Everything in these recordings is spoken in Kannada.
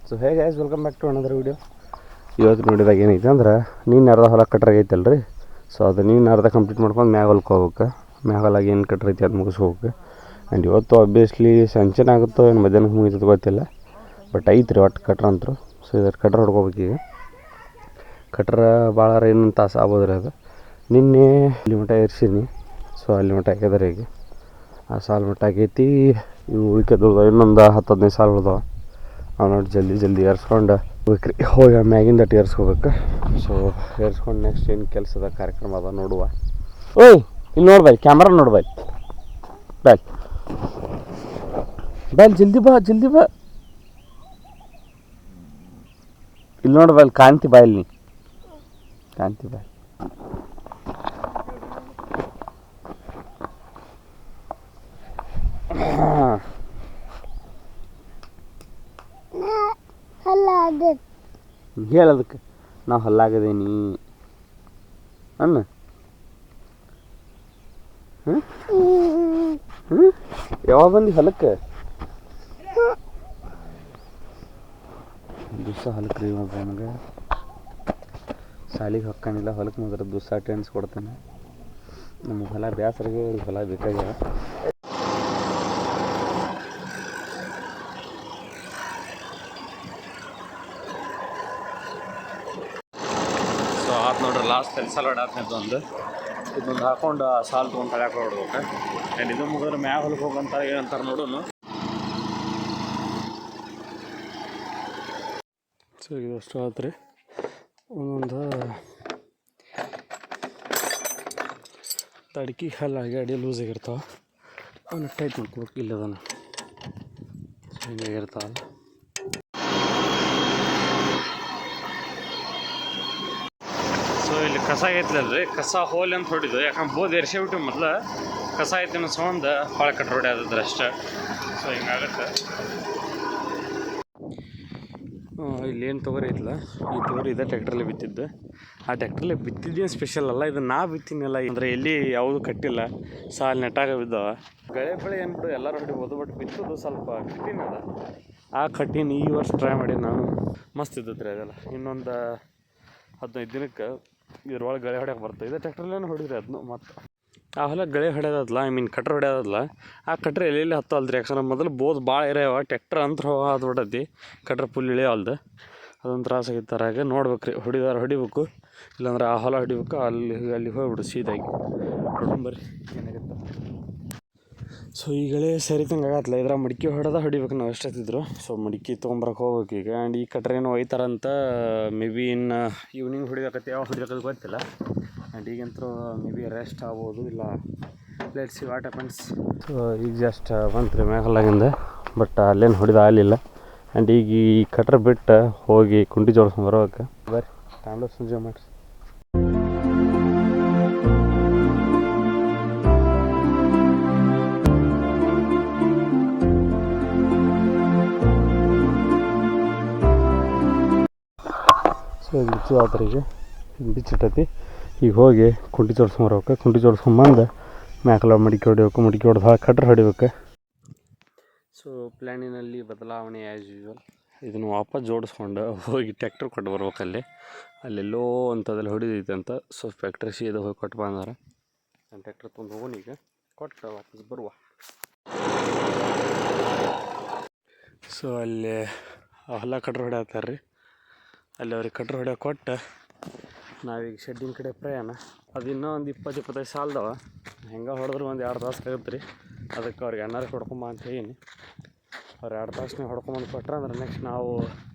ಸೊ ಹೇಗೆ guys welcome back to another video. ಇವತ್ತು ನೋಡಿದಾಗ ಏನೈತೆ ಅಂದ್ರೆ ನೀನು ಅರ್ಧ ಹೊಲ ಕಟ್ರಾಗೈತಲ್ಲ ರೀ. ಸೊ ಅದು ನೀನು ಅರ್ಧ ಕಂಪ್ಲೀಟ್ ಮಾಡ್ಕೊಂಡು ಮ್ಯಾಗ ಹೊಲಕ್ಕೆ ಹೋಗ್ಬೇಕು. ಮ್ಯಾಗ ಹೊಲಾಗ ಏನು ಕಟ್ರೈತಿ ಅದು ಮುಗಿಸ್ಕೋಬೇಕು. ಆ್ಯಂಡ್ ಇವತ್ತು ಆಬ್ವಿಯಸ್ಲಿ ಸಂಚೆನ ಆಗುತ್ತೋ ಏನು ಮಧ್ಯಾಹ್ನಕ್ಕೆ ಮುಗಿತದೆ ಗೊತ್ತಿಲ್ಲ, ಬಟ್ ಐತೆ ರೀ ಒಟ್ಟು ಕಟ್ರ ಅಂತರು. ಸೊ ಇದರ ಕಟ್ರ ಹೊಡ್ಕೋಬೇಕು. ಈಗ ಕಟ್ರ ಭಾಳ ಇನ್ನೊಂದು ತಾಸು ಆಗ್ಬೋದು ರೀ. ಅದು ನಿನ್ನೆ ಅಲ್ಲಿ ಮಟ್ಟ ಏರ್ಸೀನಿ. ಸೊ ಅಲ್ಲಿ ಮಟ್ಟ ಹಾಕಿದಾರೆ. ಈಗ ಆ ಸಾಲು ಮಟ್ಟ ಆಗೈತಿ. ಇವು ಉಳ್ಕೆದವ್ದು ಇನ್ನೊಂದು 10-15 ಸಾಲು ಉಳ್ದಾವ. ನಾವು ನೋಡಿ ಜಲ್ದಿ ಏರ್ಸ್ಕೊಂಡು ಹೋಗ್ಬೇಕ್ರಿ. ಹೋಗಿ ಮ್ಯಾಗಿಂದ ಅಟ್ಟು ಏರ್ಸ್ಕೋಬೇಕು. ಸೊ ಏರ್ಸ್ಕೊಂಡು ನೆಕ್ಸ್ಟ್ ಏನು ಕೆಲಸದ ಕಾರ್ಯಕ್ರಮ ಅದ ನೋಡುವ. ಓಯ್ ಇಲ್ಲಿ ನೋಡ್ಬಾಯ್, ಕ್ಯಾಮ್ರಾ ನೋಡ್ಬಾಯ್. ಬಾಯ್ ಬಾಯ್ ಜಲ್ದಿ ಬಾ ಇಲ್ಲಿ ನೋಡ್ಬಾ. ಇಲ್ಲಿ ಕಾಂತಿ ಬಾಯ್, ಇಲ್ಲಿ ಕಾಂತಿ ಬಾಯ್. ಹೇಳೋದಕ್ಕೆ ನಾವು ಹಲ್ಲಾಗದೇನಿ ಅನ್ನ. ಯಾವಾಗ ಬಂದು ಹೊಲಕ್ಕೆ? ದಿವಸ ಹೊಲಕ್ಕೆ ರೀ ಮಗ. ನನಗೆ ಶಾಲಿಗೆ ಹೊಕ್ಕಾನಿಲ್ಲ, ಹೊಲಕ್ಕೆ ಮಾತ್ರ ದಿವಸ ಟೆನ್ಸ್ ಕೊಡ್ತಾನೆ. ನಮಗೆ ಹೊಲ ಬೇಸರಿಗೆ ಹೊಲ ಬೇಕಾಗ್ಯಾವ. ಸೊ ಆತು ನೋಡ್ರಿ, ಲಾಸ್ಟ್ ಕೆಲಸ ಹೊಡಾತ್ನೈತೆ ಇದೊಂದು ಹಾಕೊಂಡು ಸಾಲು ತೊಗೊಂಡು ತಳ್ಯಾಕೆ ಹೊಡ್ಬೇಕು. ಆ್ಯಂಡ್ ಇದು ಮುಗಿದ್ರೆ ಮ್ಯಾಗ ಹೊಲಕ್ಕೆ ಹೋಗಂತಾರೆ ಏನಂತಾರೆ ನೋಡೋನು. ಸೊ ಇದಷ್ಟು ಆತು ರೀ. ಒಂದೊಂದು ತಡ್ಕಿ ಹಲ್ಲಾಗಿ ಅಡಿ ಲೂಸ್ ಆಗಿರ್ತಾವೆ. ಅವನ್ನ ಟೈಟ್ ಮಾಡ್ಕೋಬೇಕು. ಇಲ್ಲದನ್ನು ಸೊ ಹಿಂಗಾಗಿರ್ತಾವಲ್ಲ. ಸೊ ಇಲ್ಲಿ ಕಸ ಆಗೈತಿಲ್ಲರಿ, ಕಸ ಹೋಲಿ ಅಂತ ಹೊಡಿದು. ಯಾಕಂದ್ರೆ ಬೋದು ಎರ್ಸೇ ಬಿಟ್ಟು ಮೊದಲು ಕಸ ಐತಿ ಅನ್ನೋ ಸಂಬಂಧ ಭಾಳ ಕಟ್ಟ ಹೊಡಿ ಆದದ್ರೆ ಅಷ್ಟೇ. ಸೊ ಹಿಂಗಾಗತ್ತೆ. ಇಲ್ಲೇನು ತೊಗರಿ ಐತಲ್ಲ, ಈ ತೊಗರಿ ಇದೇ ಟ್ಯಾಕ್ಟ್ರಲ್ಲಿ ಬಿತ್ತಿದ್ದು. ಆ ಟ್ಯಾಕ್ಟ್ರಲ್ಲಿ ಬಿತ್ತಿದ್ದೇನು ಸ್ಪೆಷಲ್ ಅಲ್ಲ, ಇದು ನಾ ಬಿತ್ತಿನಲ್ಲ. ಅಂದರೆ ಎಲ್ಲಿ ಯಾವುದು ಕಟ್ಟಿಲ್ಲ, ಸಾಲು ನೆಟ್ಟಾಗ ಬಿದ್ದಾವ. ಬೆಳೆ ಏನು ಬಿಡು ಎಲ್ಲರೂ ಹೊಡಿಬೋದು, ಬಟ್ ಬಿತ್ತೋದು ಸ್ವಲ್ಪ ಕಠಿಣ ಅದ. ಆ ಕಠಿಣ ಈ ವರ್ಷ ಟ್ರೈ ಮಾಡಿ ನಾನು. ಮಸ್ತ್ ಇದ್ದತ್ತು ರೀ ಅದೆಲ್ಲ. ಇನ್ನೊಂದು 15 ದಿನಕ್ಕೆ ಇದ್ರೊಳಗೆ ಗಳೆ ಹೊಡ್ಯಕ್ಕೆ ಬರ್ತದೆ. ಇದೇ ಟ್ಯಾಕ್ಟ್ರಲ್ಲೇನು ಹೊಡಿದ್ರಿ ಅದನ್ನು. ಮತ್ತು ಆ ಹೊಲ ಗಳೆ ಹೊಡ್ಯೋದಲ್ಲ, ಕಟ್ರ ಹೊಡ್ಯೋದಲ್ಲ. ಆ ಕಟ್ರ ಎಲ್ಲೆಲ್ಲಿ ಹತ್ತಲ್ದ್ರಿ. ಯಾಕಂದ್ರೆ ಮೊದಲು ಬೋದು ಭಾಳ ಇರ್ಯಾವ. ಟ್ಯಾಕ್ಟ್ರ್ ಅಂತ ಹೊಡ್ದೈತಿ, ಕಟ್ರ ಫುಲ್ ಇಳಿಯವಲ್ದು. ಅದೊಂದು ತ್ರಾಸ ಆಗಿತ್ತಾರಾಗ ನೋಡ್ಬೇಕು ರೀ. ಹೊಡಿಬೇಕು, ಇಲ್ಲಾಂದ್ರೆ ಆ ಹೊಲ ಹೊಡಿಬೇಕು. ಅಲ್ಲಿ ಹೋಗ್ಬಿಡು ಸೀದಾಗಿ. ಬರ್ರಿ ಏನಾಗುತ್ತೆ. ಸೊ ಈ ಗಳೆ ಸರಿತಂಗೆ ಆಗತ್ತಲ್ಲ. ಇದ್ರ ಮಡಿಕೆ ಹೊಡಿಬೇಕು ನಾವು ಎಷ್ಟೊತ್ತಿದ್ರು. ಸೊ ಮಡಿಕೆ ತೊಗೊಂಬರಕ್ಕೆ ಹೋಗ್ಬೇಕು ಈಗ. ಆ್ಯಂಡ್ ಈ ಕಟ್ರೆ ಏನೋ ಒಯ್ತಾರಂತ. ಮೇ ಬಿ ಇನ್ನು ಈವ್ನಿಂಗ್ ಹೊಡಿಬೇಕತ್ತೆ, ಯಾವಾಗ ಹೊಡಿಬೇಕದು ಗೊತ್ತಿಲ್ಲ. ಆ್ಯಂಡ್ ಈಗಂತೂ ಮೇ ಬಿ ರೆಸ್ಟ್ ಆಗ್ಬೋದು, ಇಲ್ಲ let's see what happens. So ಈಗ ಜಸ್ಟ್ ಬಂತು ರೀ ಮ್ಯಾಗಲಾಗಿಂದ, ಬಟ್ ಅಲ್ಲೇನು ಹೊಡಿದ ಆಗಲಿಲ್ಲ. ಆ್ಯಂಡ್ ಈಗ ಈ ಕಟ್ರೆ ಬಿಟ್ಟು ಹೋಗಿ ಕುಂಟಿ ಜೋಡಿಸ್ಕೊಂಡು ಬರ್ಬೇಕು. ಬರ್ರಿ ಟೈಮ್ಲೆಸ್ ಎಂಜಾಯ್ ಮಾಡಿರಿ. ಸೊ ಇದು ಬಿಚ್ಚು ಆತ್ರಿ. ಈಗ ಬಿಚ್ಚಿಟ್ಟೈತಿ. ಈಗ ಹೋಗಿ ಕುಂಟಿ ಜೋಡಿಸ್ಕೊಂಬರ್ಬೇಕು. ಕುಂಟಿ ಜೋಡಿಸ್ಕೊಂಬಂದು ಮ್ಯಾಕಲ ಮಡಿಕೆ ಹೊಡಿಬೇಕು. ಮಡಿಕೆ ಹೊಡೆದು ಕಟ್ರೆ ಹೊಡಿಬೇಕು. ಸೊ ಪ್ಲ್ಯಾನಿನಲ್ಲಿ ಬದಲಾವಣೆ ಆ್ಯಸ್ ಯೂಶ್ವಲ್. ಇದನ್ನು ವಾಪಸ್ ಜೋಡಿಸ್ಕೊಂಡು ಹೋಗಿ ಟ್ಯಾಕ್ಟ್ರ್ ಕೊಟ್ಟು ಬರ್ಬೇಕಲ್ಲಿ. ಅಲ್ಲೆಲ್ಲೋ ಅಂಥದ್ದೆಲ್ಲ ಹೊಡಿದೈತೆ ಅಂತ. ಸೊ ಫ್ಯಾಕ್ಟ್ರಿ ಸೀದ ಹೋಗಿ ಕೊಟ್ಟು ಬಂದಾರೆ. ನಾನು ಟ್ಯಾಕ್ಟ್ರ್ ತೊಗೊಂಡು ಹೋಗೋಣ ಈಗ, ಕೊಟ್ಟು ವಾಪಸ್ ಬರುವ. ಸೊ ಅಲ್ಲಿ ಹೊಲ ಕಟ್ರೆ ಹೊಡ್ಯಾತಾರೆ ರೀ. ಅಲ್ಲಿ ಅವ್ರಿಗೆ ಕಟ್ರೆ ಹೊಡ್ಯಕ್ಕೆ ಕೊಟ್ಟು ನಾವೀಗ ಶೆಡ್ಡಿನ ಕಡೆ ಪ್ರಯಾಣ. ಅದು ಇನ್ನೂ ಒಂದು 20-25 ಸಾಲದವ. ಹೆಂಗೆ ಹೊಡೆದ್ರು ಒಂದು 2 ತಾಸು ಆಗುತ್ತೆ ರೀ. ಅದಕ್ಕೆ ಅವ್ರಿಗೆ ಅನ್ನಾರು ಹೊಡ್ಕೊಂಬ ಅಂತ ಹೇಳೀನಿ. ಅವ್ರು 2 ತಾಸನ್ನೇ ಹೊಡ್ಕೊಂಬಂದು ಕೊಟ್ರೆ ಅಂದ್ರೆ ನೆಕ್ಸ್ಟ್ ನಾವು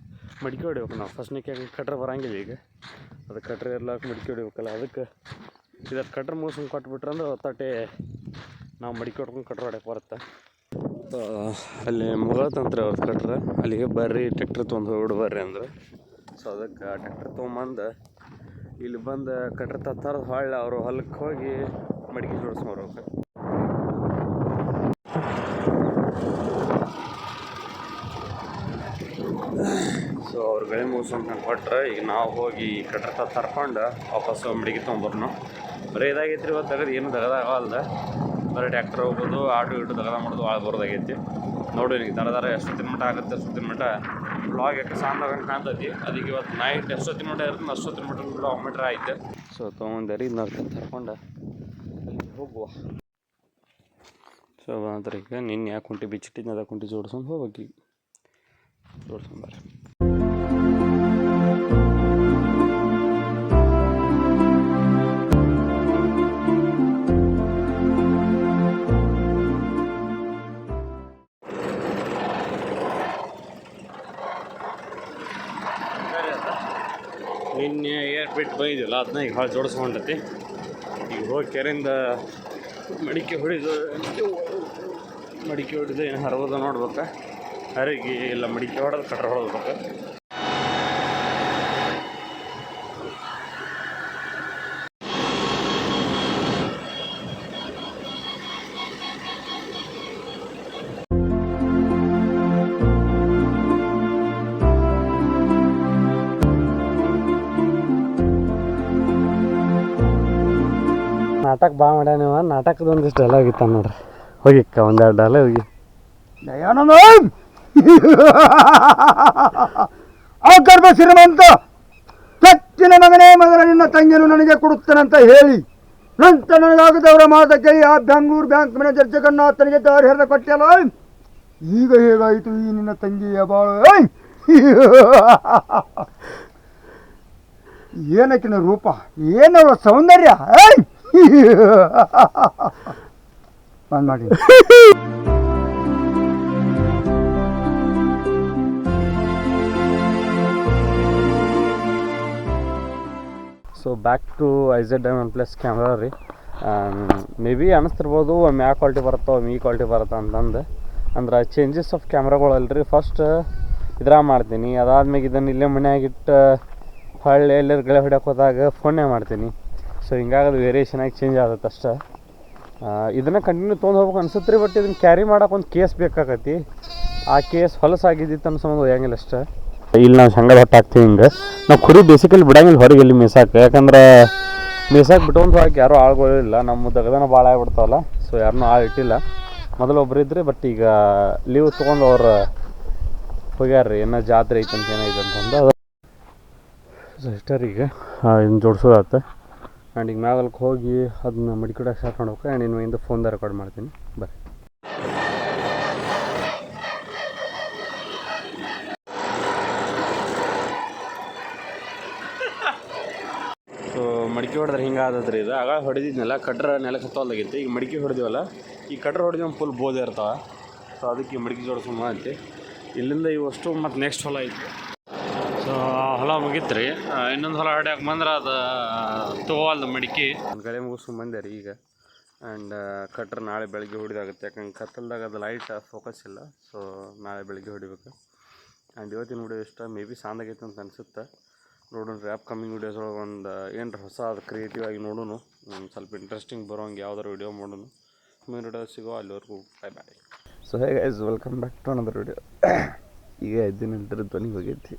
ಮಡಿಕೆ ಹೊಡಿಬೇಕು. ನಾವು ಫಸ್ಟ್ನಿಗೆ ಕಟ್ರೆ ಬರೋಂಗಿಲ್ಲ ಈಗ. ಅದಕ್ಕೆ ಕಟ್ರೆ ಇರ್ಲಾಕ ಮಡಿಕೆ ಹೊಡಿಬೇಕಲ್ಲ. ಅದಕ್ಕೆ ಇದಕ್ಕೆ ಕಟ್ರೆ ಮುಗಿಸ್ಕೊಂಡು ಕೊಟ್ಬಿಟ್ರೆ ಅಂದ್ರೆ ಹೊತ್ತಟ್ಟೆ ನಾವು ಮಡಿಕೆ ಹೊಡ್ಕೊಂಡು ಕಟ್ರೆ ಹೊಡ್ಯಕ್ಕೆ ಬರುತ್ತೆ. ಅಲ್ಲಿ ಮುಗತಂತ್ರಿ ಅವ್ರದ್ದು ಕಟ್ರೆ. ಅಲ್ಲಿಗೆ ಬರ್ರಿ ಟ್ಯಾಕ್ಟ್ರ್ ತೊಗೊಂಡು ಹೋಗ್ಬಿಡು ಬರ್ರಿ ಅಂದ್ರೆ. ಸೊ ಅದಕ್ಕೆ ಟ್ಯಾಕ್ಟ್ರ್ ತೊಗೊಂಬಂದು ಇಲ್ಲಿ ಬಂದು ಕಟ್ರೆ ತರದ ಹೊಳ್ಳಿ ಅವರು ಹೊಲಕ್ಕೆ ಹೋಗಿ ಮಡಿಕೆ ಜೋಡಿಸ್ಕೊಡ್ಬೇಕು. ಸೊ ಅವ್ರು ಗಳೆ ಮುಗಿಸ್ಕೊಂಡು ಕೊಟ್ರೆ ಈಗ ನಾವು ಹೋಗಿ ಕಟ್ರೆ ತರ್ಕೊಂಡು ವಾಪಸ್ಸು ಮಡಿಕೆ ತೊಗೊಂಬರ್ನು. ಬರೀ ಇದಾಗೈತಿ ರೀ. ಇವತ್ತು ತೆಗೆದು ಏನು ತೆಗೆದಾಗಲ್ದ. ಬರೀ ಟ್ಯಾಕ್ಟ್ರ್ ಹೋಗೋದು, ಆಟೋ ಇಟ್ಟು ತೆಗೆದ ಮಾಡೋದು ಭಾಳ ಬರೋದಾಗೈತಿ. ನೋಡಿ ಈಗ ದರ ಎಷ್ಟೊತ್ತಿನ ಮಟ್ಟ ಆಗುತ್ತೆ, ಅಷ್ಟೊತ್ತಿನ ಮಟ್ಟ ಬ್ಲಾಗ್ ಯಾಕೆ ಸಾಂದಾಗ ಕಾಣ್ತೈತಿ. ಅದಕ್ಕೆ ಇವತ್ತು ನೈಟ್ ಎಷ್ಟೊತ್ತಿನ ಮಟ್ಟ ಇರ್ತದೆ ಅಷ್ಟೊತ್ತಿನ ಮಟ್ಟ ಬ್ಲಾಗ್ ಮೀಟ್ರ್ ಐತೆ. ಸೊ ತೊಗೊಂಡರಿ ಇದನ್ನ ತರ್ಕೊಂಡು ಅಲ್ಲಿ ಹೋಗುವ. ಸೊ ನಂತರ ಈಗ ನಿನ್ನೆ ಯಾಕೆ ಕುಂಟಿ ಬಿಚ್ಚಿಟ್ಟಿದ್ದು ಅದ ಕುಂಟಿ ಜೋಡ್ಸ್ಕೊಂಡು ಹೋಗ್ಬೇಕು. ಜೋಡ್ಸ್ಕೊಂಬಾರ ನಿನ್ನೆ ಏರ್ ಬಿಟ್ಟು ಬಂದಿದ್ದಿಲ್ಲ ಅದನ್ನ ಈಗ ಭಾಳ ಜೋಡಿಸ್ಕೊಂಡೈತಿ. ಈಗ ಹೋಗಿ ಕೆರೆಯಿಂದ ಮಡಿಕೆ ಹೊಡಿದು ಏನು ಹರಗೋದ ನೋಡ್ಬೇಕು. ಹರಿಗೆ ಇಲ್ಲ ಮಡಿಕೆ ಹೊಡೆದು ಕಟ್ರ ಹೊಡೆದ್ಬೇಕು. ನಾಟಕ ಬಾ ಮಾಡ್ಯ ನೀವು. ನಾಟಕದ ಒಂದಿಷ್ಟು ಡೈಲಾಗ್ ಇತ್ತ ನೋಡ್ರಿ. ಹೋಗಿಕ್ಕ ಒಂದೆರಡು ಡೈಲಾಗ್ ಹೋಗಿ ಗರ್ಭ ಶ್ರೀಮಂತ ಚಚ್ಚಿನ ಮಗನೇ ಮಗನ ನಿನ್ನ ತಂಗಿಯನ್ನು ನನಗೆ ಕೊಡುತ್ತೇನಂತ ಹೇಳಿ ನಂತರ ನನಗಾಗದವರ ಮಾತ ಕೇಳಿ ಆ ಬೆಂಗಳೂರು ಬ್ಯಾಂಕ್ ಮ್ಯಾನೇಜರ್ ಜಗನ್ನಾಥನಿಗೆ ದಾರಿ ಹರಿದ ಕೊಟ್ಟಲ್ಲ. ಈಗ ಹೇಗಾಯಿತು ಈ ನಿನ್ನ ತಂಗಿಯ ಬಾಳು? ಏನಕ್ಕಿನ ರೂಪ, ಏನವ ಸೌಂದರ್ಯ! ಬಂದ್ ಮಾಡಿ. So back to IZ-M1+ camera ರೀ. ಮೇ ಬಿ ಅನ್ನಿಸ್ತಿರ್ಬೋದು ಒಮ್ಮೆ ಯಾವ ಕ್ವಾಲಿಟಿ ಬರುತ್ತೋ ಒಮ್ಮೆ ಈ ಕ್ವಾಲಿಟಿ ಬರುತ್ತಾ ಅಂತಂದು. ಅಂದ್ರೆ ಚೇಂಜಸ್ ಆಫ್ ಕ್ಯಾಮ್ರಾಗಳಲ್ರಿ. ಫಸ್ಟ್ ಇದ್ರಾಗ ಮಾಡ್ತೀನಿ, ಅದಾದ್ಮೇಲೆ ಇದನ್ನು ಇಲ್ಲೇ ಮನೆಯಾಗಿಟ್ಟು ಹೊಳ್ಳಿ ಎಲ್ಲರ ಗೆಳೆ ಹೊಡ್ಯಕ್ಕೆ ಹೋದಾಗ ಫೋನ್ನೇ ಮಾಡ್ತೀನಿ. ಸೊ ಹಿಂಗಾಗೋದು ವೇರಿಯೇಷನ್ ಆಗಿ ಚೇಂಜ್ ಆಗುತ್ತೆ ಅಷ್ಟೇ. ಇದನ್ನು ಕಂಟಿನ್ಯೂ ತೊಗೊಂಡು ಹೋಗ್ಬೇಕು ಅನ್ಸುತ್ತೆ ರೀ. ಬಟ್ ಇದನ್ನು ಕ್ಯಾರಿ ಮಾಡೋಕೆ ಒಂದು ಕೇಸ್ ಬೇಕಾಗತ್ತೆ. ಆ ಕೇಸ್ ಹೊಲಸಾಗಿದ್ದಿತ್ತು ಅನ್ಸೋದು ಒಯ್ಯಂಗಿಲ್ಲ ಅಷ್ಟೇ. ಇಲ್ಲಿ ನಾವು ಶಂಗದ ಹೊಟ್ಟು ಹಾಕ್ತೀವಿ. ಹಿಂಗೆ ನಾವು ಕುರಿ ಬೇಸಿಕಲಿ ಬಿಡಂಗಿಲ್ಲ ಹೊರಗೆ ಇಲ್ಲಿ ಮೇಸಾಕೆ. ಯಾಕಂದ್ರೆ ಮೇಸಾಕೆ ಬಿಟ್ಟೊಂದು ಹೋಗಕ್ಕೆ ಯಾರೂ ಆಳುಗಳಿಲ್ಲ. ನಮ್ಮ ದಗದನ ಭಾಳ ಆಗ್ಬಿಡ್ತಾವಲ್ಲ. ಸೊ ಯಾರನ್ನೂ ಆಳು ಇಟ್ಟಿಲ್ಲ. ಮೊದಲು ಒಬ್ರು ಇದ್ರಿ, ಬಟ್ ಈಗ ಲೀವ್ ತೊಗೊಂಡು ಅವ್ರು ಹೋಗ್ಯಾರ್ರಿ. ಏನೋ ಜಾತ್ರೆ ಐತೆ ಅಂತ ಏನೈತೆ ಅಂತಂದು ಅದು ಸಿಸ್ಟರಿಗೆ ಇನ್ನು ಜೋಡಿಸೋದಾತ. ಆ್ಯಂಡ್ ಈಗ ಮ್ಯಾಗಲ್ಗೆ ಹೋಗಿ ಅದನ್ನ ಮಡಿಕೂಡಕ್ಕೆ ಸ್ಟಾರ್ಟ್ ಮಾಡ್ಬೇಕು. ಆ್ಯಂಡ್ ಇನ್ನು ಇಂದ ಫೋನ್ದಾಗ ರೆಕಾರ್ಡ್ ಮಾಡ್ತೀನಿ. ಬರ್ರಿ. ಸೊ ಮಡಿಕೆ ಹೊಡೆದ್ರೆ ಹಿಂಗೆ ಆದದ್ರಿ. ಇದು ಆಗ ಹೊಡೆದಿದ್ನಲ್ಲ ಕಟ್ರ ನೆಲಕ್ಕೆ ಹತ್ತೋದಾಗಿತ್ತು. ಈಗ ಮಡಿಕೆ ಹೊಡೆದಿವಲ್ಲ, ಈ ಕಟ್ರ ಹೊಡೆದ ಫುಲ್ ಬೋದೆ ಇರ್ತಾವೆ. ಸೊ ಅದಕ್ಕೆ ಮಡಿಕೆ ಜೋಡಿಸೋ ಐತಿ. ಇಲ್ಲಿಂದ ಇವಷ್ಟು ಮತ್ತು ನೆಕ್ಸ್ಟ್ ಹೊಲ ಐತಿ. ಸೊ ಹೊಲ ಮುಗಿತು ರೀ. ಇನ್ನೊಂದು ಹೊಲ ಹೊಡ್ಯಾಕೆ ಬಂದ್ರೆ ಅದು ತೊಗೋವಲ್ದು ಮಡಿಕೆ. ಒಂದು ಕಡೆ ಮುಗಿಸ್ಕೊಂಡು ಬಂದೆ ರೀ ಈಗ. ಆ್ಯಂಡ್ ಕಟ್ರ ನಾಳೆ ಬೆಳಗ್ಗೆ ಹೊಡಿದಾಗುತ್ತೆ. ಯಾಕಂದ್ರೆ ಕತ್ತಲ್ದಾಗ ಅದು ಲೈಟ್ ಫೋಕಸ್ ಇಲ್ಲ. ಸೊ ನಾಳೆ ಬೆಳಗ್ಗೆ ಹೊಡಿಬೇಕು. ಆ್ಯಂಡ್ ಇವತ್ತಿನ ವಿಡಿಯೋ ಇಷ್ಟ ಮೇ ಬಿ ಸಾಂದಾಗೈತೆ ಅಂತ ಅನಿಸುತ್ತೆ. ನೋಡೋಣ ರೀ ಅಪ್ಕಮಿಂಗ್ ವೀಡಿಯೋಸ್ ಒಳಗೆ ಒಂದು ಏನರ ಹೊಸ ಅದು ಕ್ರಿಯೇಟಿವ್ ಆಗಿ ನೋಡೋಣ. ಸ್ವಲ್ಪ ಇಂಟ್ರೆಸ್ಟಿಂಗ್ ಬರೋಂಗೆ ಯಾವ್ದಾರು ವಿಡಿಯೋ ಮಾಡೋಣ. ಮುಂದಿನ ವಿಡಿಯೋ ಸಿಗೋ. ಅಲ್ಲಿವರೆಗೂ bye bye. So hey guys, welcome back to another video. ಈಗ 5 ದಿನ ಧ್ವನಿ ಹೋಗೈತಿ.